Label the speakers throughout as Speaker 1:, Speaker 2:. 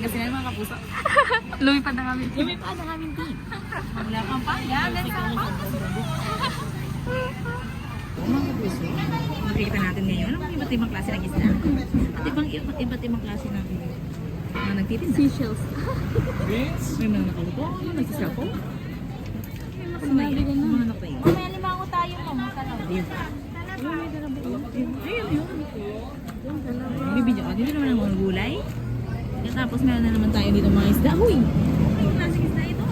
Speaker 1: Pangasinan mga kapuso.
Speaker 2: Lumipad na kami.
Speaker 1: Lumipad ang aming team. Mula Pampanga, hanggang sa mga kapuso, makikita natin ngayon ang iba't ibang klase ng isda. Iba't ibang klase ng mga nagtitinda.
Speaker 2: Seashells.
Speaker 1: May mga nakalupo, may nagsisapo.
Speaker 2: Sinabi ko na.
Speaker 1: Mga nakatayo.
Speaker 2: Mamaya limango tayo, mama.
Speaker 1: Ayun. Ayun, yun. Bibidyo ka. Dito naman ang mga gulay. Tapos meron na naman tayo dito mga isda. Huy! Ano yung klaseng isda ito?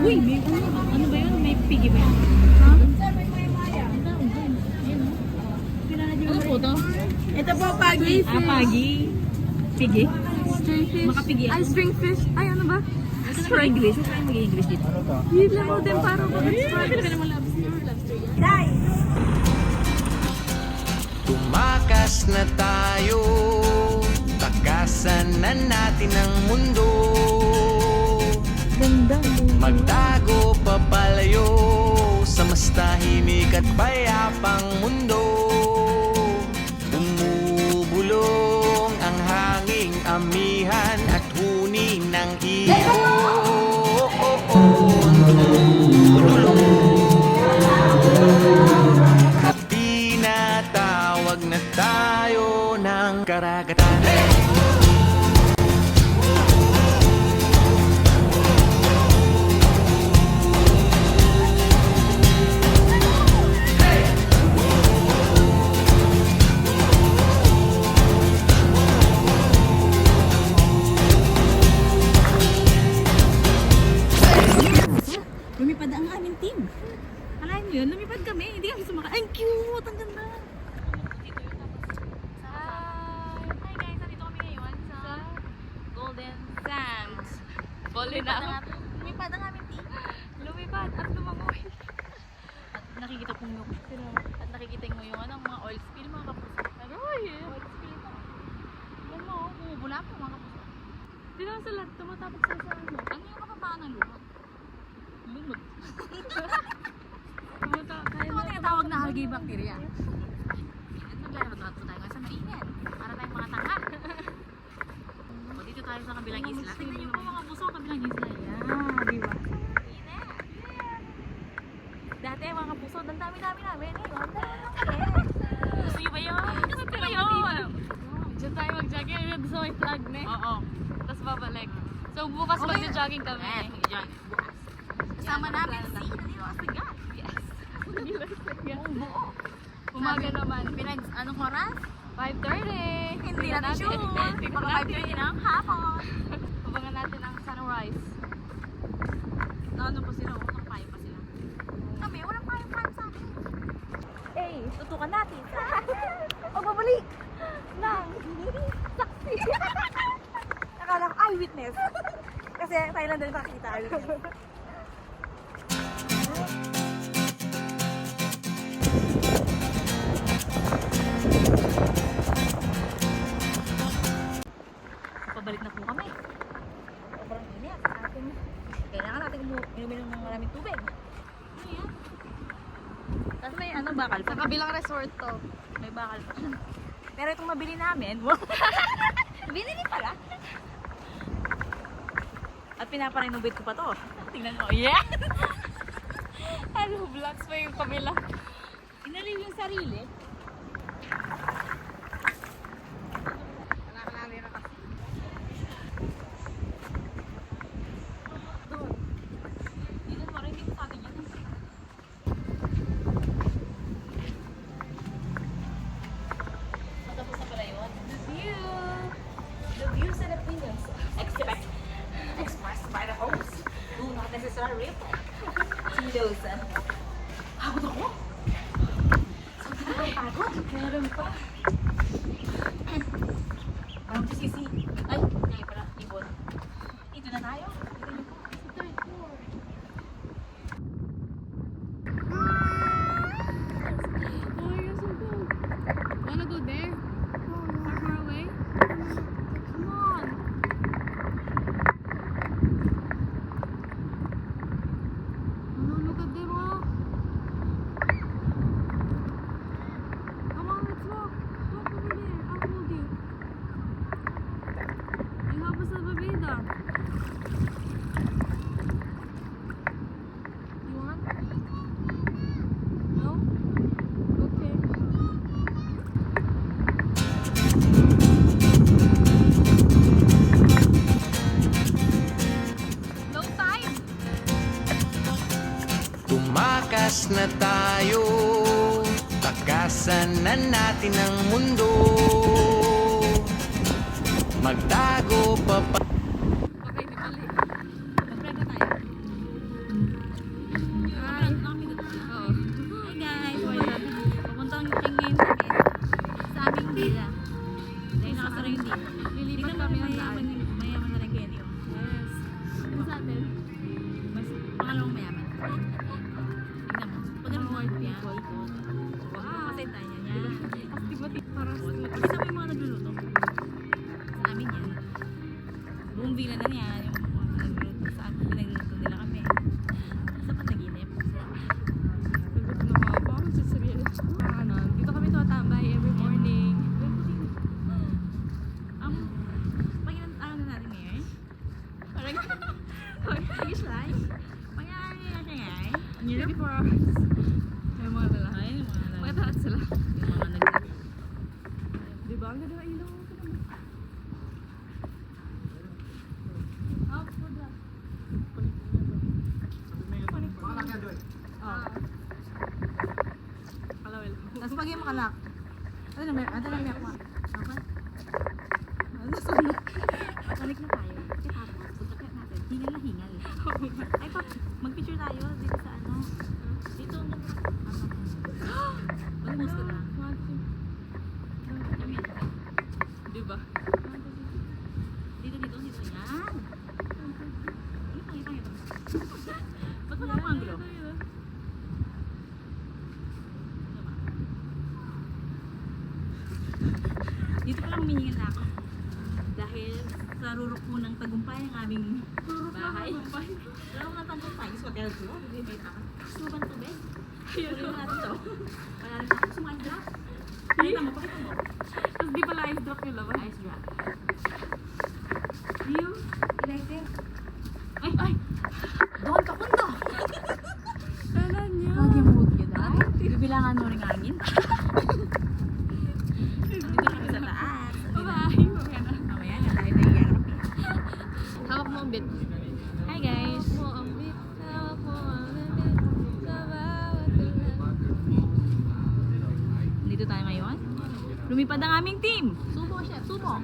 Speaker 1: Huy! May, ano ba yun? May pigi ba yun?
Speaker 2: Ha?
Speaker 1: Ano po to?
Speaker 2: Ito po, pagi.
Speaker 1: Pagi. Pigi?
Speaker 2: Stringfish.
Speaker 1: Makapigi ako.
Speaker 2: Ay, stringfish. Ay, ano ba?
Speaker 1: Ito na English. Huwag tayo mag-English dito.
Speaker 2: Hindi lang ako din para mag-start.
Speaker 1: Pwede ka naman lobster. Lobster yan.
Speaker 3: Tumakas na tayo, takasan na natin ang mundo.
Speaker 2: Ganda.
Speaker 3: Magtago papalayo sa mas tahimik at payapang mundo. Bumubulong ang hanging amihan at huni ng iyo. Tinatawag na tayo ng karagatan.
Speaker 1: Lumipad ang aming team. Alam niyo yun, lumipad kami. Hindi kami sumakay. Ang cute! Ang ganda! Hi guys, nandito kami ngayon sa Golden Sands. Lumipad ang aming team.
Speaker 2: Lumipad at lumangoy.
Speaker 1: At nakikita ko yung yung ano, mga oil spill mga kapuso.
Speaker 2: Aroy!
Speaker 1: Oil spill ito. Yan mo, bumubula po mga kapuso.
Speaker 2: Di naman sila tumatapos sa ano.
Speaker 1: Ano yung kapapaan ng lumot? Lumot. Ito ang tinatawag na algae bacteria. At maglalabot po tayo ngayon sa mainit. Para tayong mga tanga. O, dito tayo sa kabilang isla. Tingnan niyo po mga puso ang kabilang isla. Yan, di ba? Init. Dati mga puso, ang dami-dami namin. Gusto niyo ba yun? Gusto niyo ba yun?
Speaker 2: Diyan tayo mag-jogging. Gusto may flag na eh.
Speaker 1: Oo.
Speaker 2: Tapos babalik. So bukas mag-jogging kami.
Speaker 1: Eh, yan. Bukas. Kasama namin si Niliwasigan. Yes. Buo.
Speaker 2: Umaga naman.
Speaker 1: Anong oras?
Speaker 2: 5:30.
Speaker 1: Hindi natin sure. Baka 5:30 ng hapon.
Speaker 2: Abangan natin ang sunrise.
Speaker 1: Ano pa sila? Walang payo pa sila. Kami, walang payo sa akin.
Speaker 2: Eh, tutukan natin.
Speaker 1: Pagbabalik ng saksi. Akala ko eyewitness. Kasi tayo lang din nakakita eyewitness. Pabalik na po kami. Sobrang init. Kailangan natin uminom ng maraming tubig. Ano yan? Tapos may ano, bakal pa.
Speaker 2: Sa kabilang resort to.
Speaker 1: May bakal pa. Pero itong mabili namin, binili pala. At pinaparenovate ko pa to. Tingnan mo. Yeah!
Speaker 2: Ano, blocks pa yung kabila.
Speaker 1: Inaliw yung sarili. Doon. Dito mo rin, dito sa atin yan. Matapos na pala yun. The views and opinions expressed by the host do not necessarily reflect those. Pagod ako? Sobrang pagod. Meron pa. Ang sisi. Ay, ngayon pala. Ibon. Ito na tayo. Ito na po. Sa third floor.
Speaker 2: Oh, you're so cool. Wanna go there? Far away? Come on. Oh, look at them all. Come on, let's walk.
Speaker 3: Buksanan natin ang mundo. Magtago pa pa.
Speaker 2: Okay, di pala eh.
Speaker 1: Mag-prego tayo.
Speaker 2: Oo.
Speaker 1: Hi guys! Pupuntang ngayon kami sa aming villa. Dahil nakasara yung dito.
Speaker 2: Lilipat kami ng daan.
Speaker 1: Mayaman na rin Kenny.
Speaker 2: Yes. Ano sa atin?
Speaker 1: Mas pangalawang mayaman. Tignan mo. Pag ano more people. Huwag mo kasi tayo niya.
Speaker 2: Astigmatic. Parang astigmatic.
Speaker 1: Kita mo yung mga nagluluto. Sa amin yan. Buong villa na niya. Yung mga nagluluto sa amin. Pinagluluto nila kami. Sa panaginip.
Speaker 2: Nagutom na ako. Baka magsasabihin. Ano, dito kami tumatambay every morning.
Speaker 1: Pag ano na natin ngayon?
Speaker 2: Parang,
Speaker 1: Sige, Sly. Pag ano na siya ngayon?
Speaker 2: 24 hours. May mga dala.
Speaker 1: Ayun yung mga
Speaker 2: Mga taat sila.
Speaker 1: yung mga nag
Speaker 2: Diba? Ang ganda ng ilaw ko naman. Ah, puda. Ah. Kalawel.
Speaker 1: Tapos pag yung makalak. Ano na may ako? Okay? Ano sunod? Balik na tayo. Tapos, punta kaya natin. Hingal na hingal. Ay, mag-picture tayo dito sa ano. Dito. Mag-post ka na.
Speaker 2: Diba?
Speaker 1: Dito. Yan. Ito. Ba't wala akong anggulo? Dito pala humihingal na ako. Dahil sa rurok po ng tagumpay ng aming bahay. Wala ko ng tagumpay. Gusto ko tell ko. May takas. Gusto mo ba ng tubig? Puli mo natin to. Wala rin ako. Gusto mo ice drop? Pakita mo.
Speaker 2: Tapos di pala ice drop yung laban.
Speaker 1: Ice drop.
Speaker 2: View?
Speaker 1: Lighter. Ay! Doon ka kundo!
Speaker 2: Kala niya.
Speaker 1: Mag-mood ka dahil. Bibilangan mo rin hangin. Dito kami sa taas.
Speaker 2: Bye-bye. Mamaya na.
Speaker 1: Mamaya na tayo naiyanap.
Speaker 2: Hawak mo ang bit.
Speaker 1: Hi guys!
Speaker 2: Hawak mo ang bit. Hawak mo ang bit. Sa bawat ulan.
Speaker 1: Dito tayo ngayon. Lumipad ang aming team. Sumo, chef. Sumo.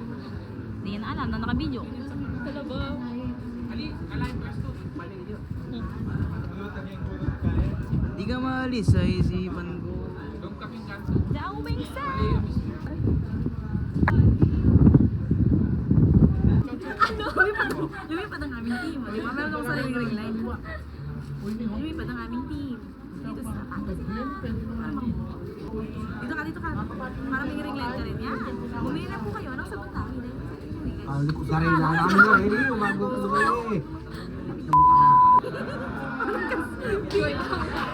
Speaker 1: Hindi yan alam na naka-video.
Speaker 2: Talabaw.
Speaker 3: Di ka maalis sa isipan ko.
Speaker 1: Daw Wingsa! Ano? Lumipad ang aming team. Di ba? Meron akong sariling ring line. Lumipad ang aming team. Dito sa Dito ka. Para may ring line ka rin yan. Bumili na po kayo. Anong sagot namin?
Speaker 4: Ang likod na rin lang namin na rin eh. Umabot ko ba eh.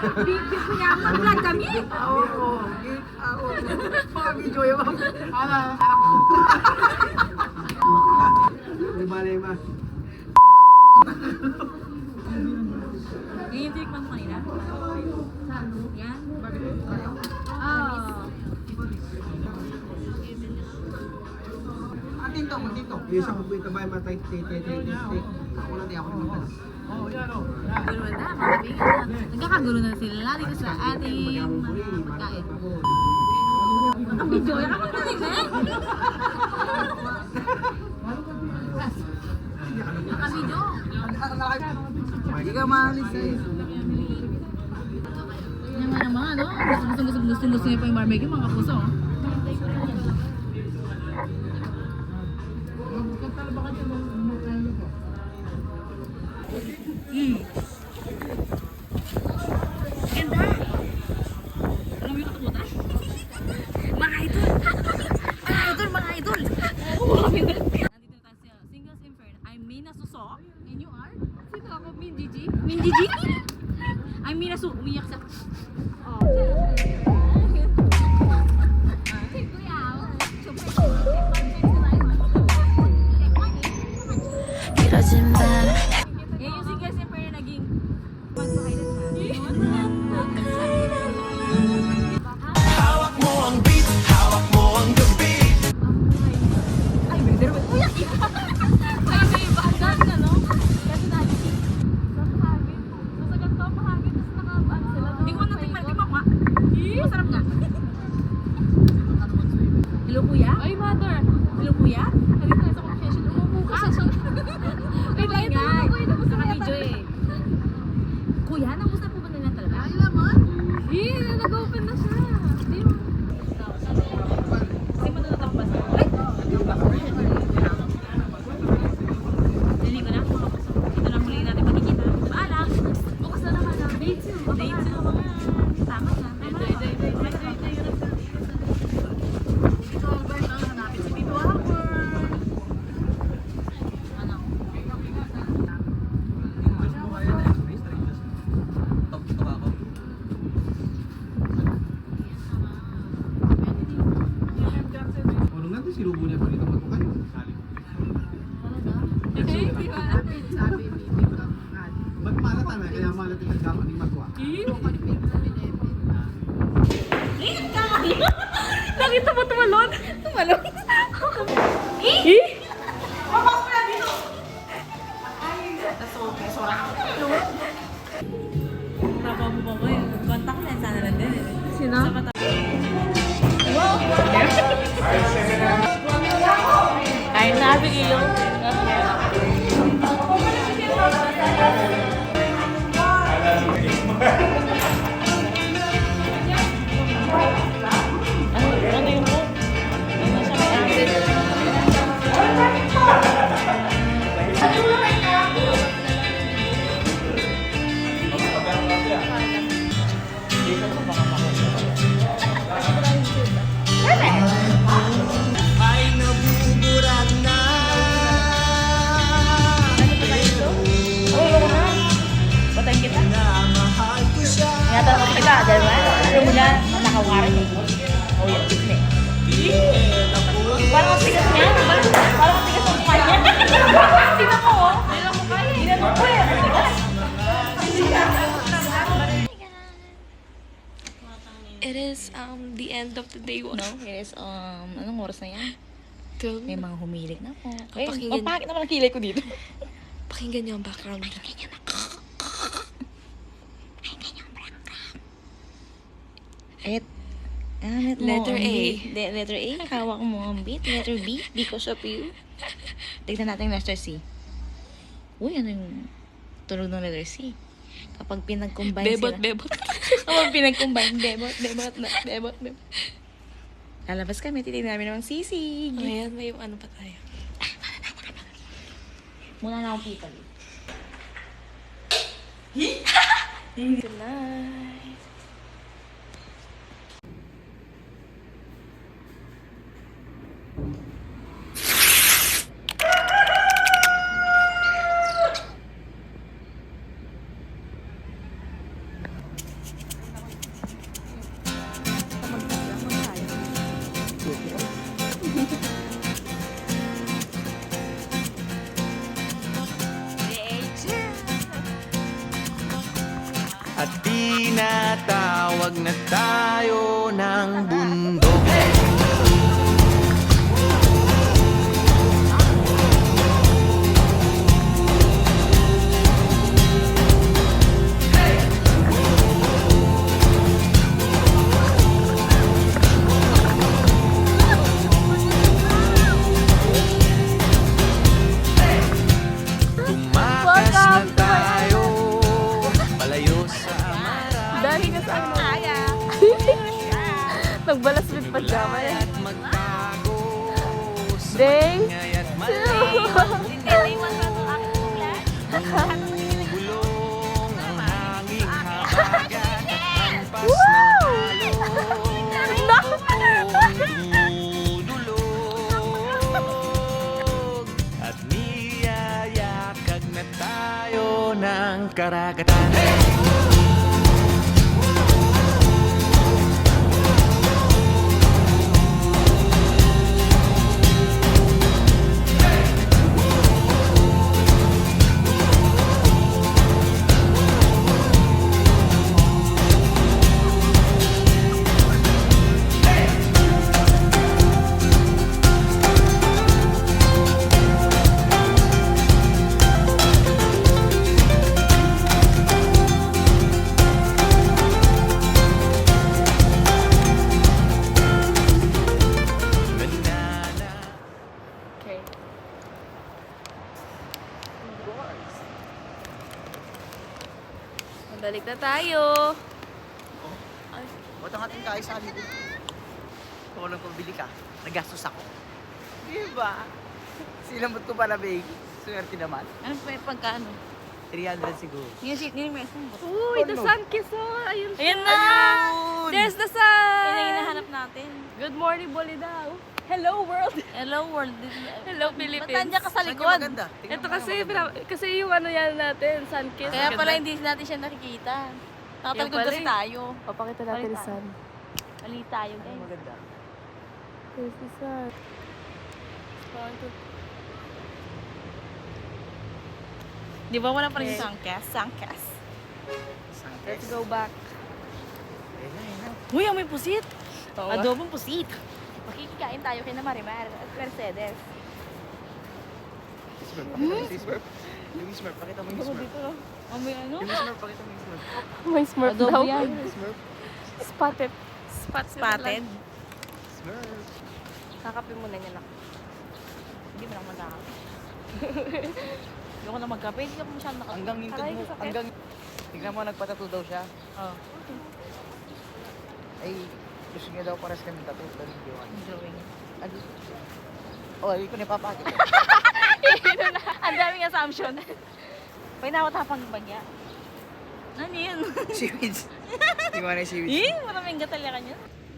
Speaker 1: Mag-vlog kami?
Speaker 4: Oo. Ako. Paka-video yung mga. Harap ko. Lima.
Speaker 1: Yan yung tinikman mo kanina? Yan?
Speaker 2: Ah.
Speaker 4: Atin to. Yung isang kumpita ba yung matay. Ako na di ako naman.
Speaker 1: Gulo na, kakabigan na. Nagkakagulo na sila dito sa ating mga pagkain. Nakabidyo, yan ako na rin eh. Nakabidyo.
Speaker 4: Hindi ka maalis eh.
Speaker 1: Yan nga naman, no? Gusto niyo pa yung barbecue, mga kapuso. Ganda! Alam mo yung katakutan? Mga idol! Mga idol! Nandito na tayo sa Singles Inferno. I'm Mina Suso. And you are?
Speaker 2: Sino ako? Min Gigi?
Speaker 1: Min Gigi? I'm Mina Su. Umiyak siya. Oh. Kuya, yan yung Singles Inferno naging pagpakailan na.
Speaker 3: Hawak mo ang beat, hawak mo ang gabi.
Speaker 1: Ay, brother, uyak! Ay, may bagan ka, no? Kasi nagiging
Speaker 2: Napahagin. Sa ganito ang pahagin. Tapos nakabaan sila.
Speaker 1: Hindi ko natikman, di ba nga? Masarap nga.
Speaker 4: Sabi, meeting ka.
Speaker 5: Magmalat na, kaya malat yung nagkakaroon ni Magwa.
Speaker 1: Nakita mo tumalon? Tumalon? Sino? Ay, nabi iyo. Ano yung po?
Speaker 3: Ay nabuburag na.
Speaker 1: Batayin kita.
Speaker 3: Mahal ko siya.
Speaker 1: Ingatan mo kita, dahil ba? Alam mo na, nakawarin eh. Oh, yun, tignan eh. Parang ang tigas niya. Parang ang tigas ng mukha niya. Tignan mo, oh. Tignan mo po eh. Ang tigas.
Speaker 2: It is the end of the day.
Speaker 1: No, it is, anong oras na yan?
Speaker 2: 12.
Speaker 1: May mga humilig na po. Eh,
Speaker 2: Pakinggan.
Speaker 1: ang pangit naman ang kilay ko dito.
Speaker 2: Pakinggan niyo ang background. Letter A.
Speaker 1: Letter A, hawak mo ang beat. Letter B, because of you. Tignan natin yung letter C. Uy, ano yung tunog ng letter C? Kapag pinag-combine
Speaker 2: Bebot,
Speaker 1: sila.
Speaker 2: bebot.
Speaker 1: Kapag pinag-combine, bebot. Lalabas kami, titignan namin ng sisig.
Speaker 2: Ayan, may ano pa tayo.
Speaker 1: Muna na akong people.
Speaker 2: Tonight.
Speaker 3: At tinatawag na tayo ng bundok. Tumakas na tayo, palayo sa
Speaker 2: Dali ka sa ano. Nagbalasbit pa drama eh.
Speaker 3: at magtago sa
Speaker 2: Day.
Speaker 3: ingay at maling bulong ang hanging habagat at hampas ng tumudulog at niyayakag na tayo ng karagatan.
Speaker 2: Okay. Balik na tayo.
Speaker 4: Ba't ang ating kaisa dito? Kung walang pabili ka, nagastos ako. Di ba? Sinamot ko pala, baby. Swerte naman.
Speaker 1: Ano pa yung pagkaano?
Speaker 4: 300 siguro.
Speaker 1: Yung shit, yung may isang boto.
Speaker 2: Uy, the sun kiss oh. Ayun.
Speaker 1: Ayan na!
Speaker 4: Ayun!
Speaker 2: There's the
Speaker 1: Yan
Speaker 2: sun.
Speaker 1: ang hinahanap natin.
Speaker 2: Good morning, Bolidao. Hello, world.
Speaker 1: Hello world.
Speaker 2: Hello,
Speaker 1: Ba't
Speaker 2: Philippines.
Speaker 1: nandiyan ka sa
Speaker 4: Saan yung
Speaker 1: likod?
Speaker 4: maganda? Tingnan
Speaker 2: Ito
Speaker 4: mo
Speaker 2: kasi,
Speaker 4: nga maganda.
Speaker 2: kasi yung ano yan natin, sun kiss.
Speaker 1: Kaya pala hindi natin siya nakikita. Nakatalgod
Speaker 2: Yung pala
Speaker 1: kasi
Speaker 2: eh.
Speaker 1: tayo.
Speaker 2: Papakita natin yung
Speaker 1: Pakita.
Speaker 2: sun.
Speaker 1: Mali tayo,
Speaker 4: Ang
Speaker 1: guys.
Speaker 4: maganda.
Speaker 2: There's the sun.
Speaker 1: Di ba wala pa rin sangkas? Sangkas.
Speaker 4: Let's
Speaker 1: go back.
Speaker 4: Ayun na.
Speaker 1: Uy, may pusit.
Speaker 2: Oo.
Speaker 1: Adobong pusit. Makikikain tayo kay na Marimar at Mercedes.
Speaker 4: Smurf, pakita mo si Smurf. Yung Smurf, pakita mo yung Smurf.
Speaker 1: May ano?
Speaker 4: Yung Smurf, pakita mo yung Smurf.
Speaker 2: May smurf
Speaker 1: Adobo
Speaker 2: daw.
Speaker 1: yan.
Speaker 4: Smurf.
Speaker 2: Spotted.
Speaker 1: Spotted.
Speaker 4: Smurf.
Speaker 2: Kakapin mo na niya lang.
Speaker 1: Hindi mo lang magkakape. Hindi ako na magkape. Hindi ako masyadong nakape.
Speaker 4: Hanggang yung
Speaker 2: Aray,
Speaker 4: mo,
Speaker 2: sakit.
Speaker 4: hanggang... Tignan mo, nagpatato daw siya.
Speaker 1: Oh,
Speaker 4: Ay, gusto niya daw pares kami tattoo. Daling diwan.
Speaker 1: drawing.
Speaker 4: Ano? Oh, hindi ko napapakit.
Speaker 1: Ang daming assumption. May nawatapang bagya. Ano yun?
Speaker 4: Seaweeds. Hindi mo na yung seaweeds.
Speaker 1: Eh, maraming gatalya ka niya.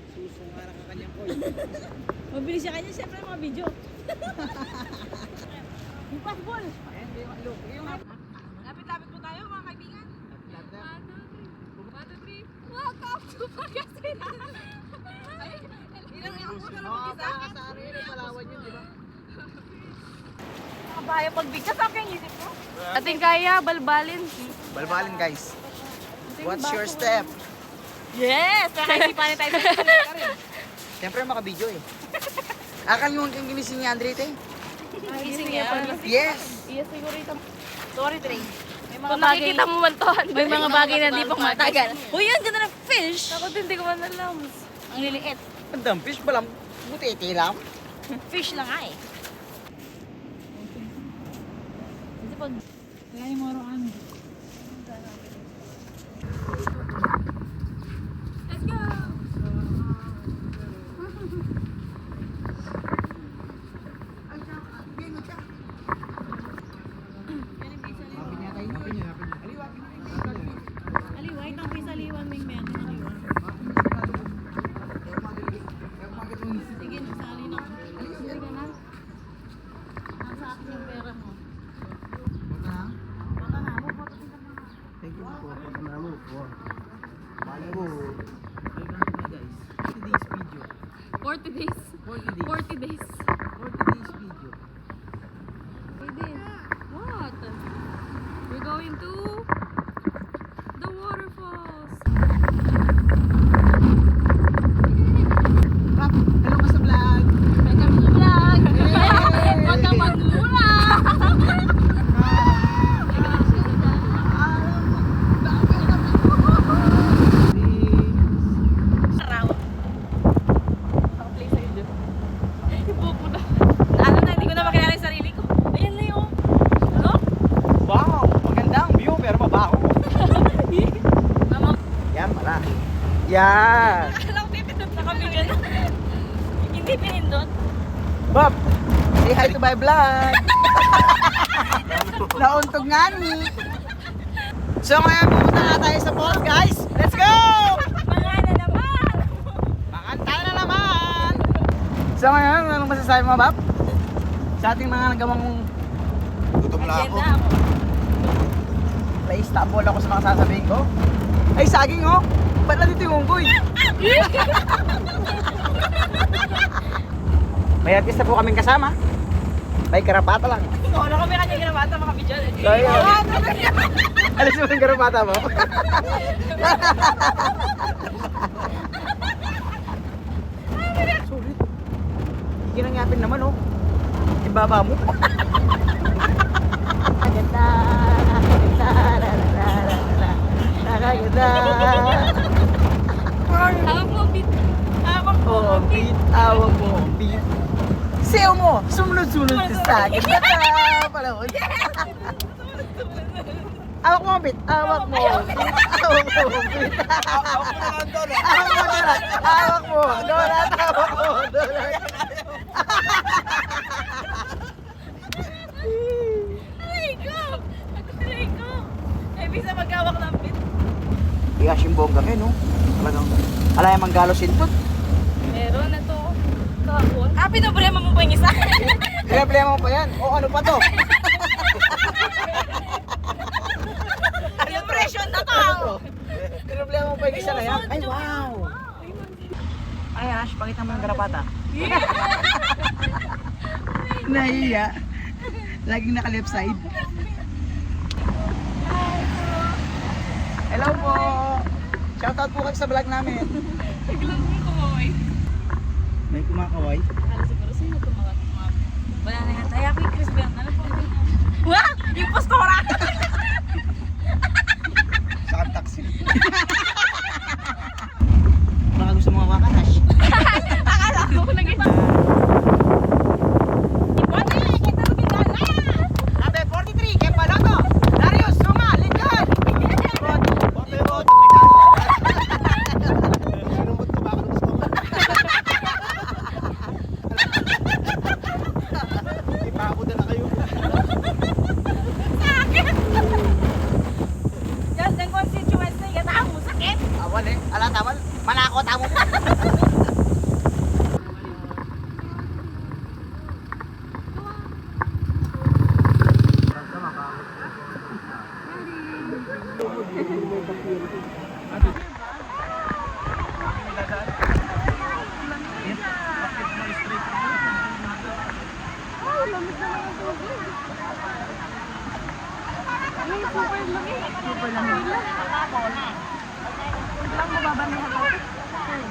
Speaker 4: Susunga na ka kanyang koy.
Speaker 1: Mabilis siya kanya, siyempre mga video. Yung pasbol.
Speaker 4: Ayan, di yung look. Yung
Speaker 1: Lapit-lapit po tayo mga kaibigan. Welcome to Pagkasinan. Ilang ako na lang mag-isa.
Speaker 4: sa area, Palawan yun, di ba?
Speaker 1: Nakabaya pagbigkas ako yung isip ko.
Speaker 2: Ating kaya, balbalin.
Speaker 4: Balbalin, guys. What's your step?
Speaker 1: Yes! Kakaisipanin tayo sa
Speaker 4: Siyempre, makabidyo eh. Akal yung ginising ni Andre, te.
Speaker 1: Gising yan.
Speaker 4: Yes!
Speaker 2: Iya siguro ito.
Speaker 1: Sorry, Trey. May mga
Speaker 2: Kung
Speaker 1: bagay,
Speaker 2: nakikita mo man to,
Speaker 1: may mga bagay na di pang matagal. Uy, yan, ganda ng fish!
Speaker 2: Ako din, hindi ko man alam.
Speaker 1: Ang liliit.
Speaker 4: Ang dampish ba lang? Butete lang.
Speaker 1: Fish lang nga eh. Kasi pag... Kaya yung mga roan. Let's go! Aliway, tapos sa liwan ng men. Sige, nasali na. Sige ka na. Nasa akin yung pera mo. Baka nga, pupututin ka muna.
Speaker 5: Thank you po. Pagkamamu po. Bali po.
Speaker 2: 40 days. 40 days.
Speaker 5: 40 days video.
Speaker 2: Pwede. What? We're going to the waterfalls.
Speaker 5: Rap, hello ka sa vlog.
Speaker 2: Welcome to vlog. Huwag kang magmura.
Speaker 1: Araw.
Speaker 2: Ang play sa'yo dyan. Ipupo na.
Speaker 1: Ano na, hindi ko na makilala yung sarili ko. Ayan na yung... Ano?
Speaker 4: Wow! Magandang view, pero mabaho.
Speaker 1: Mama,
Speaker 4: Yan pala. Yan!
Speaker 1: akala ko pipindot na kami gano'n. Hindi pinindot.
Speaker 4: Bob! Say hi to my vlog! Nauntog nga ni. So ngayon pumunta na tayo sa falls, guys. Let's go!
Speaker 1: Mga na naman!
Speaker 4: Makanta na naman! So ngayon, anong masasabi mo, Bob? Sa ating mga nagawang gutom
Speaker 1: Ayan na ako.
Speaker 4: na-Istanbul ako sa mga sasabihin ko. Ay, saging oh! Ba't na dito yung unggoy? May artista po kaming kasama. May karapata lang.
Speaker 1: Oo, na kami kanya ginamata mga video.
Speaker 4: So, yun. Alis mo yung karapata mo? Sulit. Hindi nangyapin naman oh. Ibaba mo. Nakaganda. Nakaganda. Nakaganda.
Speaker 2: Hawak mo, Pete.
Speaker 1: Habang
Speaker 4: Oh, beat. Awag mo. Beat. Sayo mo. Sumunod-sunod sa akin. Palawag. Awak mo, Beat. Awak mo. Awak mo, Beat. Awak mo na donut. Awak mo donut. Awak mo. Donut. Awak mo. Donut.
Speaker 1: Aray ko! Aray ko! Eh, bisa magkawak ng pit.
Speaker 4: Ikas yung bongga ngayon, no? Talagang alayang manggalosin to.
Speaker 1: Meron na to. Kahapon. Ah, pinobrema mo pa yung isa.
Speaker 4: Problema mo pa yan. O ano pa to?
Speaker 1: Yung presyon na to.
Speaker 4: Problema mo pa yung isa na yan. Ay, wow! Ay, Ash, pakita mo yung garapata. Nahiya. Laging naka left side. Hello po! Shoutout po kayo sa vlog namin.
Speaker 2: Biglang mo kumaway.
Speaker 4: May kumakaway.
Speaker 1: Akala siguro sino tumawag. Wala na yan. Kaya ako yung Chris Bell. Ano po? Wow! Yung postora!
Speaker 4: Sa taxi. Baka gusto mga wakatash.
Speaker 1: Akala ko nag-iba.
Speaker 4: Number 43, Kempaloto, Darius, Suma, Lincoln.
Speaker 5: Sinumot ko baka gusto mo. Ipabot na kayo.
Speaker 1: Yan, ang constituents na yan. Ang sakit.
Speaker 4: Awal eh. Ala, tawal. Manako, tamo.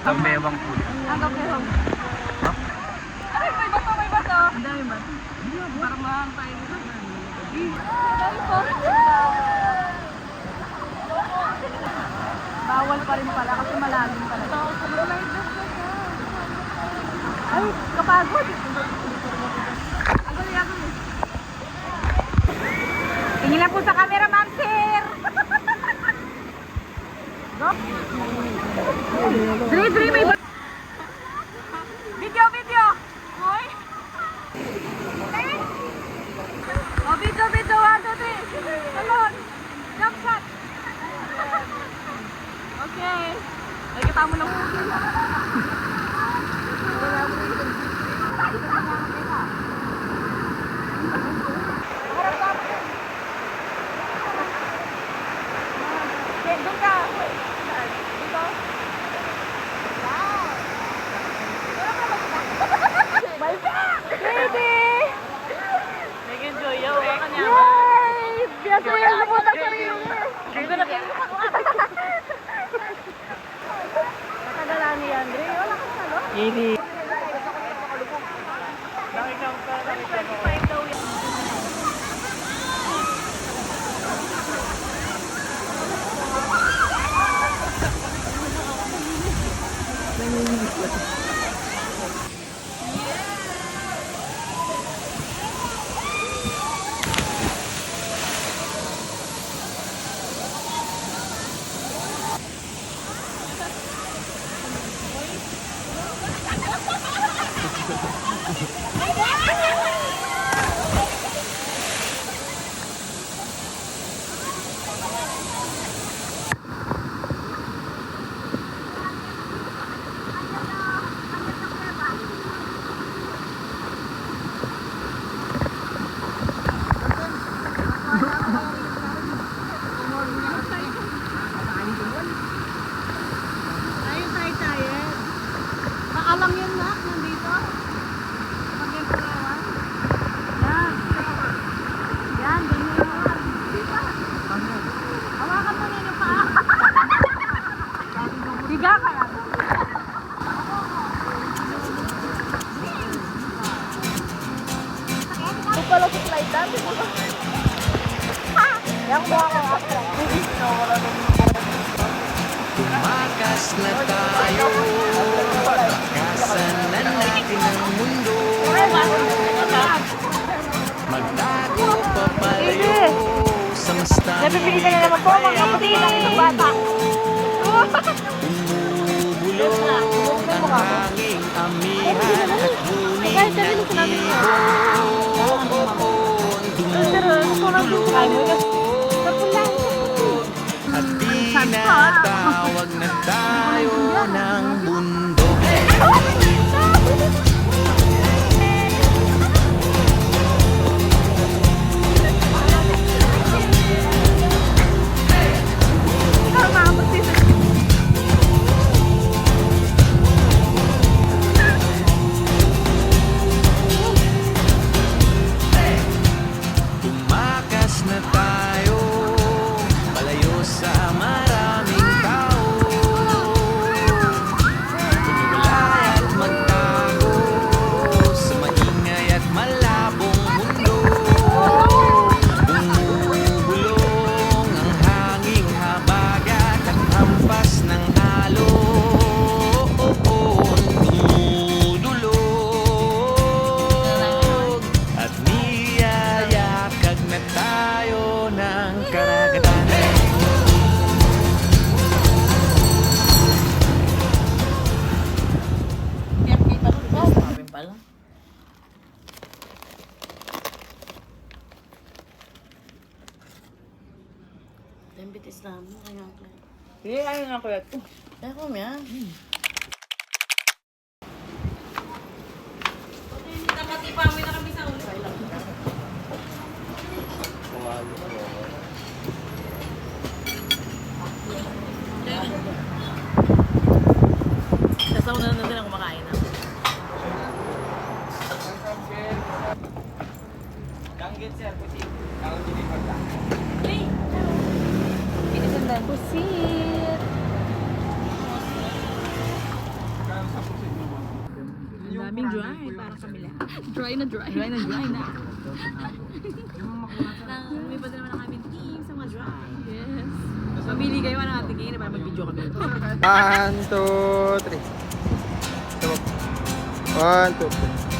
Speaker 4: Tambewang po.
Speaker 1: Bawal pa rin pala kasi malalim pala. Ay, kapagod. Tingin lang po sa camera, ma'am, sir. Go. Dre, may video, video. Hoy. Oh, video, 1, 2, 3. Talon. Jump shot. Okay. Nakikita mo lang. Okay, doon ka. Dito. Bye back! Baby! Nag-enjoy yaw. Yay! Biyaso yan na po sa sarili. Dito na kayo. Nakadala ni Andre. Wala kang salo.
Speaker 4: Hindi.
Speaker 2: Ayun tayo. Maalam yan na, nandito. Pag-empurawan.
Speaker 1: Yan. Yan, ganyan. Hawakan mo na yung paa. Higa ka na. Ito pala sa flight dance. Yan mo ako.
Speaker 3: Tumakas na tayo, takasan na natin ang mundo. Magtago pa palayo sa mas
Speaker 1: Napipili ka na naman po, mga kapatid ng isang bata.
Speaker 3: Bumubulong ang hanging amihan at ngunit at tinatawag na tayo ng bundok. Tumakas na tayo, palayo sa mara. na tayo ng karagatan.
Speaker 4: Sabi pala.
Speaker 6: Tembit Islam, kaya ako.
Speaker 4: Hindi, ayun ang kulat ko.
Speaker 6: Kaya ko yan.
Speaker 1: Nasauna na natin ang kumakain na.
Speaker 4: Kanggit sir, puti. Ako tinipag lang.
Speaker 1: Pusit! Ang daming dry, parang kami lahat. Dry na dry. Dry na dry na. May pa din naman ang aming team sa mga dry. Yes. Mamili kayo ng ating game para mag-video kami.
Speaker 5: 1, 2, 3. 1, 2, 3.